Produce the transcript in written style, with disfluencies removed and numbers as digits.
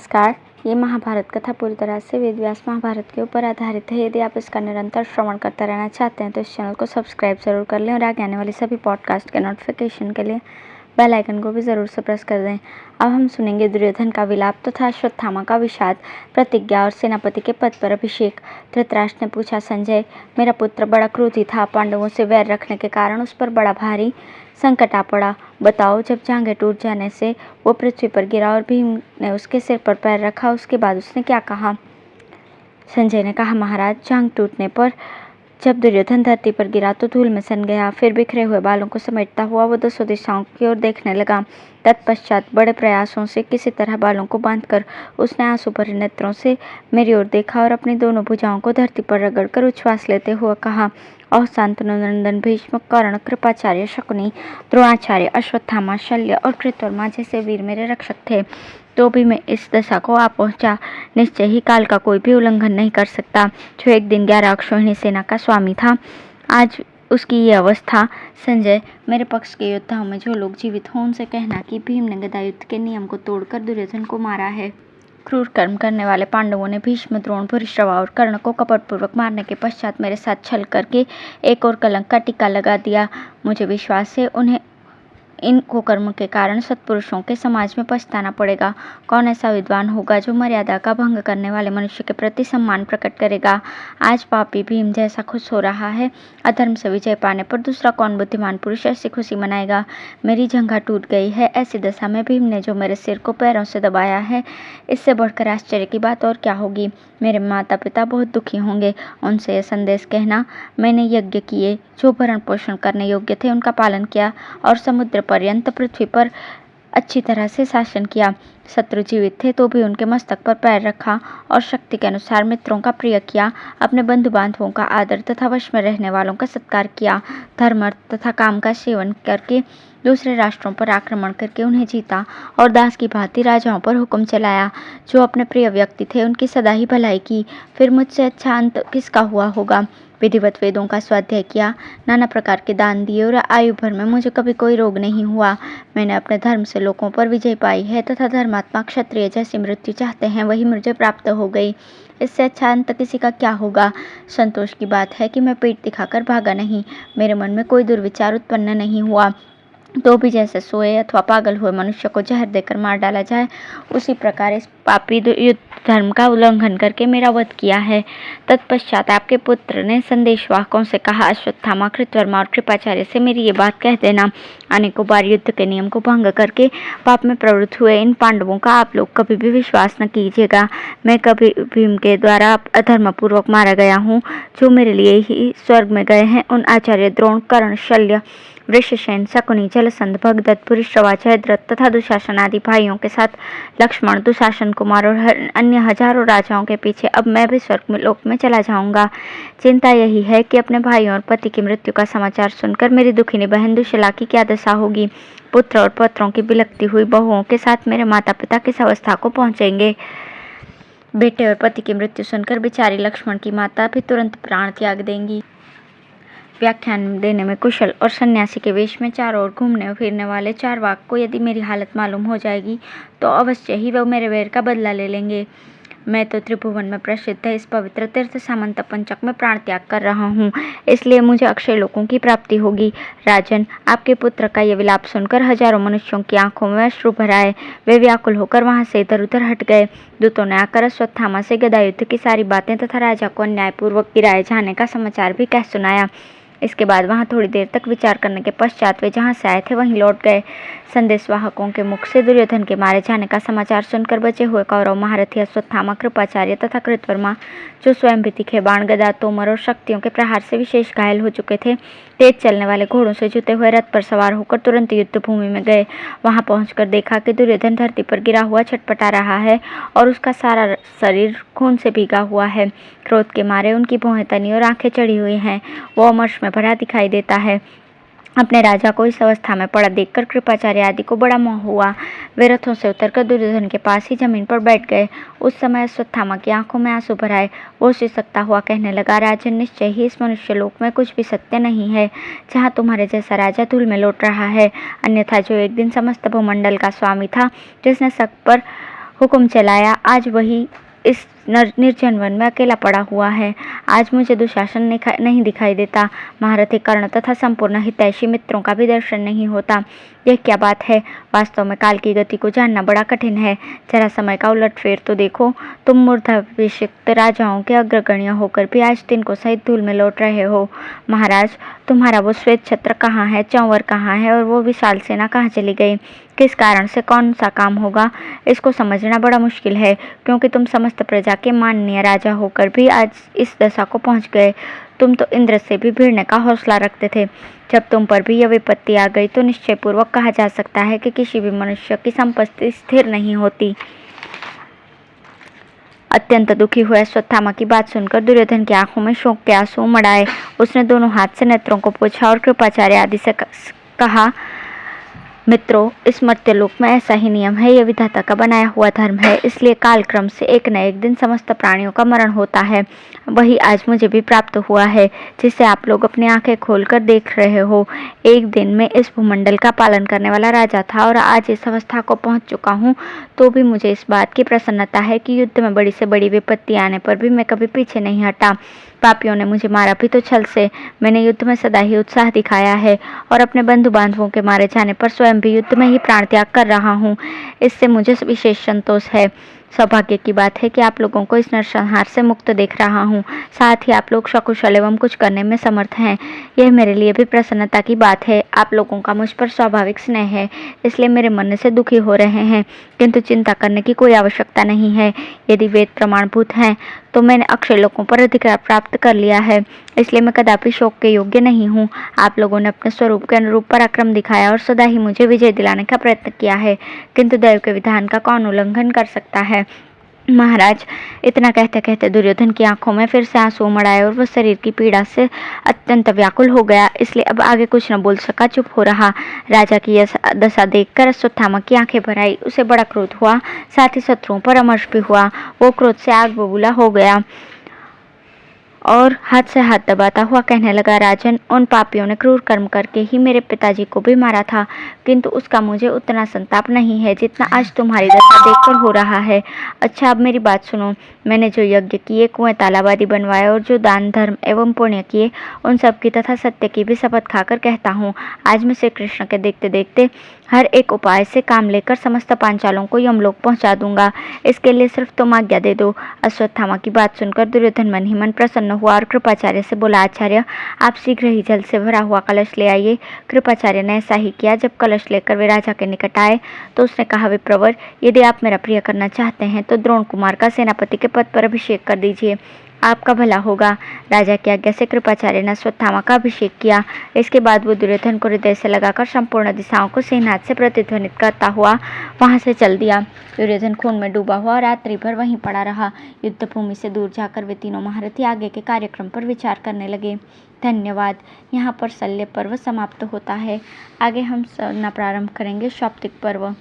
नमस्कार। ये महाभारत कथा पूरी तरह से वेद व्यास महाभारत के ऊपर आधारित है। यदि आप इसका निरंतर श्रवण करते रहना चाहते हैं तो इस चैनल को सब्सक्राइब जरूर कर लें और आगे आने वाली सभी पॉडकास्ट के नोटिफिकेशन के लिए बेल आइकन को भी ज़रूर से प्रेस कर दें। अब हम सुनेंगे दुर्योधन का विलाप तथा अश्वत्थामा का विषाद, प्रतिज्ञा और सेनापति के पद पर अभिषेक। धृतराष्ट्र ने पूछा, संजय, मेरा पुत्र बड़ा क्रोधी था। पांडवों से वैर रखने के कारण उस पर बड़ा भारी संकट आ पड़ा। बताओ, जब जांघें टूट जाने से वो पृथ्वी पर गिरा और भीम ने उसके सिर पर पैर रखा, उसके बाद उसने क्या कहा? संजय ने कहा, महाराज, जांघ टूटने पर जब दुर्योधन धरती पर गिरा तो धूल में सन गया। फिर बिखरे हुए बालों को समेटता हुआ वो दसों दिशाओं की ओर देखने लगा। तत्पश्चात बड़े प्रयासों से किसी तरह बालों को बांधकर उसने आंसू भरे नेत्रों से मेरी ओर देखा और अपनी दोनों भुजाओं को धरती पर रगड़कर उच्छ्वास लेते हुए कहा, ओह शांतनु नंदन भीष्म, कर्ण, कृपाचार्य, शकुनी, द्रोणाचार्य, अश्वत्थामा, शल्य और कृतवर्मा जैसे वीर मेरे रक्षक थे, तो भी मैं इस दशा को आ पहुंचा। निश्चय ही काल का कोई भी उल्लंघन नहीं कर सकता। जो एक दिन 11 अक्षौहिणी सेना का स्वामी था, आज उसकी ये अवस्था। संजय, मेरे पक्ष के योद्धाओं में जो लोग जीवित हों उनसे कहना कि भीम ने गदा युद्ध के नियम को तोड़कर दुर्योधन को मारा है। क्रूर कर्म करने वाले पांडवों ने भीष्म, द्रोण, भूरिश्रवा और कर्ण को कपटपूर्वक मारने के पश्चात मेरे साथ छल करके एक और कलंक का टीका लगा दिया। मुझे विश्वास है उन्हें इन कुकर्म के कारण सत्पुरुषों के समाज में पछताना पड़ेगा। कौन ऐसा विद्वान होगा जो मर्यादा का भंग करने वाले मनुष्य के प्रति सम्मान प्रकट करेगा? आज पापी भीम जैसा खुश हो रहा है, अधर्म से विजय पाने पर दूसरा कौन बुद्धिमान पुरुष ऐसी खुशी मनाएगा? मेरी जंघा टूट गई है, ऐसी दशा में भीम ने जो मेरे सिर को पैरों से दबाया है, इससे बढ़कर आश्चर्य की बात और क्या होगी? मेरे माता पिता बहुत दुखी होंगे। उनसे यह संदेश कहना, मैंने यज्ञ किए, जो भरण पोषण करने योग्य थे उनका पालन किया और समुद्र पर्यंत पृथ्वी पर अच्छी तरह से शासन किया। शत्रु जीवित थे तो भी उनके मस्तक पर पैर रखा और शक्ति के अनुसार मित्रों का प्रिय किया। अपने बंधु बांधवों का आदर तथा वश में रहने वालों का सत्कार किया। धर्म तथा काम का सेवन करके दूसरे राष्ट्रों पर आक्रमण करके उन्हें जीता और दास की भांति राजाओं पर हुक्म चलाया। जो अपने प्रिय व्यक्ति थे उनकी सदा ही भलाई की। फिर मुझसे अच्छा अंत किसका हुआ होगा? विधिवत वेदों का स्वाध्याय किया, नाना प्रकार के दान दिए और आयु भर में मुझे कभी कोई रोग नहीं हुआ। मैंने अपने धर्म से लोगों पर विजय पाई है तथा धर्मात्मा क्षत्रिय जैसी मृत्यु चाहते हैं वही मुझे प्राप्त हो गई। इससे अच्छा अंत किसी का क्या होगा? संतोष की बात है कि मैं पीठ दिखाकर भागा नहीं। मेरे मन में कोई दुर्विचार उत्पन्न नहीं हुआ। तो भी जैसे सोए अथवा पागल हुए मनुष्य को जहर देकर मार डाला जाए, उसी प्रकार इस पापी युद्ध धर्म का उल्लंघन करके मेरा वध किया है। तत्पश्चात आपके पुत्र ने संदेशवाहकों से कहा, अश्वत्थामा, कृतवर्मा और कृपाचार्य से मेरी ये बात कह देना। अनेकों बार युद्ध के नियम को भंग करके पाप में प्रवृत्त हुए इन पांडवों का आप लोग कभी भी विश्वास न कीजिएगा। मैं कभी भीम के द्वारा अधर्मपूर्वक मारा गया हूँ। जो मेरे लिए ही स्वर्ग में गए हैं उन आचार्य द्रोण, कर्ण, शल्य, वृषसेन, शकुनी, जलसंध, भगदत्त, भूरिश्रवा, जयद्रथ तथा दुशासन आदि भाइयों के साथ लक्ष्मण, दुशासन कुमार और अन्य हजारों राजाओं के पीछे अब मैं भी स्वर्ग में लोक में चला जाऊंगा। चिंता यही है कि अपने भाइयों और पति की मृत्यु का समाचार सुनकर मेरी दुखिनी बहन दुशला की क्या दशा होगी। पुत्र और पत्रों की बिलखती हुई बहुओं के साथ मेरे माता पिता किस अवस्था को पहुंचेंगे। बेटे और पति की मृत्यु सुनकर बेचारी लक्ष्मण की माता भी तुरंत प्राण त्याग देंगी। व्याख्यान देने में कुशल और सन्यासी के वेश में चारों ओर घूमने फिरने वाले चारवाक को यदि मेरी हालत मालूम हो जाएगी तो अवश्य ही वह मेरे वैर का बदला ले लेंगे। मैं तो त्रिभुवन में प्रसिद्ध है इस पवित्र तीर्थ सामंत पंचक में प्राण त्याग कर रहा हूँ, इसलिए मुझे अक्षय लोकों की प्राप्ति होगी। राजन, आपके पुत्र का ये विलाप सुनकर हजारों मनुष्यों की आंखों में अश्रु भर आए। वे व्याकुल होकर वहां से इधर उधर हट गए। दूतों ने आकर अश्वत्थामा से गदा युद्ध की सारी बातें तथा राजा को अन्यायपूर्वक गिराए जाने का समाचार भी कह सुनाया। इसके बाद वहां थोड़ी देर तक विचार करने के पश्चात वे जहां से आए थे वहीं लौट गए। संदेशवाहकों के मुख से दुर्योधन के मारे जाने का समाचार सुनकर बचे हुए कौरव महारथी अश्वत्थामा, कृपाचार्य तथा कृतवर्मा, जो स्वयं भी तीखे बाण, गदा, तोमर और शक्तियों के प्रहार से विशेष घायल हो चुके थे, तेज चलने वाले घोड़ों से जुते हुए रथ पर सवार होकर तुरंत युद्ध भूमि में गए। वहां पहुंचकर देखा कि दुर्योधन धरती पर गिरा हुआ छटपटा रहा है और उसका सारा शरीर खून से भीगा हुआ है। क्रोध के मारे उनकी भौहें तनी और आंखें चढ़ी हुई हैं। वो अमर्ष में भरा दिखाई देता है। अपने राजा को इस अवस्था में पड़ा देखकर कृपाचार्य आदि को बड़ा मोह हुआ। वे रथों से उतरकर दुर्योधन के पास ही जमीन पर बैठ गए। उस समय अश्वत्थामा की आंखों में आंसू भर आए। वो सिसकता हुआ कहने लगा, राजन, निश्चय ही इस मनुष्य लोक में कुछ भी सत्य नहीं है जहाँ तुम्हारे जैसा राजा धूल में लौट रहा है। अन्यथा जो एक दिन समस्त भूमंडल का स्वामी था, जिसने सब पर हुक्म चलाया। आज वही इस निर्जन वन में अकेला पड़ा हुआ है। आज मुझे दुशासन नहीं दिखाई देता। महारथी कर्ण तथा संपूर्ण हितैषी मित्रों का भी दर्शन नहीं होता। यह क्या बात है? वास्तव में काल की गति को जानना बड़ा कठिन है। जरा समय का उलटफेर तो देखो। तुम मूर्धाभिषिक्त राजाओं के अग्रगण्य होकर भी आज दिन को सहित धूल में लौट रहे हो। महाराज, तुम्हारा वो श्वेत छत्र कहाँ है? चंवर कहाँ है? और वो विशाल सेना कहाँ चली गई? किस कारण से कौन सा काम होगा? इसको समझना बड़ा मुश्किल है, क्योंकि तुम समस्त प्रजा के माननीय राजा होकर भी आज इस दशा को पहुंच गए। तुम तो इंद्र से भी भिड़ने का हौसला रखते थे। जब तुम पर भी यह विपत्ति आ गई तो निश्चय पूर्वक कहा जा सकता है कि किसी भी मनुष्य की संपत्ति स्थिर नहीं होती। अत्यंत दुखी हुए अश्वत्थामा की बात सुनकर दुर्योधन की आंखों में शोक के आंसू उमड़ आए। उसने दोनों हाथ से नेत्रों को पोंछा और कृपाचार्य आदि से कहा, मित्रों, इस मर्त्यलोक में ऐसा ही नियम है। यह विधाता का बनाया हुआ धर्म है। इसलिए कालक्रम से एक न एक दिन समस्त प्राणियों का मरण होता है। वही आज मुझे भी प्राप्त हुआ है, जिसे आप लोग अपनी आंखें खोलकर देख रहे हो। एक दिन में इस भूमंडल का पालन करने वाला राजा था और आज इस अवस्था को पहुंच चुका हूं। तो भी मुझे इस बात की प्रसन्नता है कि युद्ध में बड़ी से बड़ी विपत्ति आने पर भी मैं कभी पीछे नहीं हटा। पापियों ने मुझे मारा भी तो छल से। मैंने युद्ध में सदा ही उत्साह दिखाया है और अपने बंधु बांधवों के मारे जाने पर स्वयं भी युद्ध में ही प्राण त्याग कर रहा हूँ। इससे मुझे विशेष संतोष है। सौभाग्य की बात है कि आप लोगों को इस नरसंहार से मुक्त देख रहा हूँ। साथ ही आप लोग सकुशल एवं कुछ करने में समर्थ हैं। यह मेरे लिए भी प्रसन्नता की बात है। आप लोगों का मुझ पर स्वाभाविक स्नेह है, इसलिए मेरे मन से दुखी हो रहे हैं, किंतु चिंता करने की कोई आवश्यकता नहीं है। यदि वेद प्रमाणभूत हैं तो मैंने अक्षय लोकों पर अधिकार प्राप्त कर लिया है, इसलिए मैं कदापि शोक के योग्य नहीं हूँ। आप लोगों ने अपने स्वरूप के अनुरूप पराक्रम दिखाया और सदा ही मुझे विजय दिलाने का प्रयत्न किया है, किंतु दैव के विधान का कौन उल्लंघन कर सकता है? महाराज, इतना कहते कहते दुर्योधन की आंखों में फिर से आंसू उमड़ आए और वह शरीर की पीड़ा से अत्यंत व्याकुल हो गया, इसलिए अब आगे कुछ न बोल सका, चुप हो रहा। राजा की यह दशा देखकर अश्वत्थामा की आंखें भर आई। उसे बड़ा क्रोध हुआ, साथ ही शत्रुओं पर अमर्ष भी हुआ। वो क्रोध से आग बबूला हो गया और हाथ से हाथ दबाता हुआ कहने लगा, राजन, उन पापियों ने क्रूर कर्म करके ही मेरे पिताजी को भी मारा था, किंतु उसका मुझे उतना संताप नहीं है जितना आज तुम्हारी दशा देखकर हो रहा है। अच्छा, अब मेरी बात सुनो। मैंने जो यज्ञ किए, कुएं तालाब आदि बनवाए और जो दान धर्म एवं पुण्य किए, उन सब की तथा सत्य की भी शपथ खाकर कहता हूँ, आज मैं श्री कृष्ण के देखते देखते हर एक उपाय से काम लेकर समस्त पांचालों को यमलोक पहुंचा दूंगा। इसके लिए सिर्फ तुम आज्ञा दे दो। अश्वत्थामा की बात सुनकर दुर्योधन मन ही मन प्रसन्न हुआ और कृपाचार्य से बोला, आचार्य, आप शीघ्र ही जल से भरा हुआ कलश ले आइए। कृपाचार्य ने ऐसा ही किया। जब कलश लेकर वे राजा के निकट आए तो उसने कहा, विप्रवर, यदि आप मेरा प्रिय करना चाहते हैं तो द्रोण कुमार का सेनापति के पद पर अभिषेक कर दीजिए, आपका भला होगा। राजा की आज्ञा से कृपाचार्य ने अश्वत्थामा का अभिषेक किया। इसके बाद वो दुर्योधन को हृदय से लगाकर संपूर्ण दिशाओं को सिंहनाद से प्रतिध्वनित करता हुआ वहां से चल दिया। दुर्योधन खून में डूबा हुआ रात्रि भर वहीं पड़ा रहा। युद्ध भूमि से दूर जाकर वे तीनों महारथी आगे के कार्यक्रम पर विचार करने लगे। धन्यवाद। यहाँ पर शल्य पर्व समाप्त होता है। आगे हम सुनना प्रारंभ करेंगे शौप्तिक पर्व।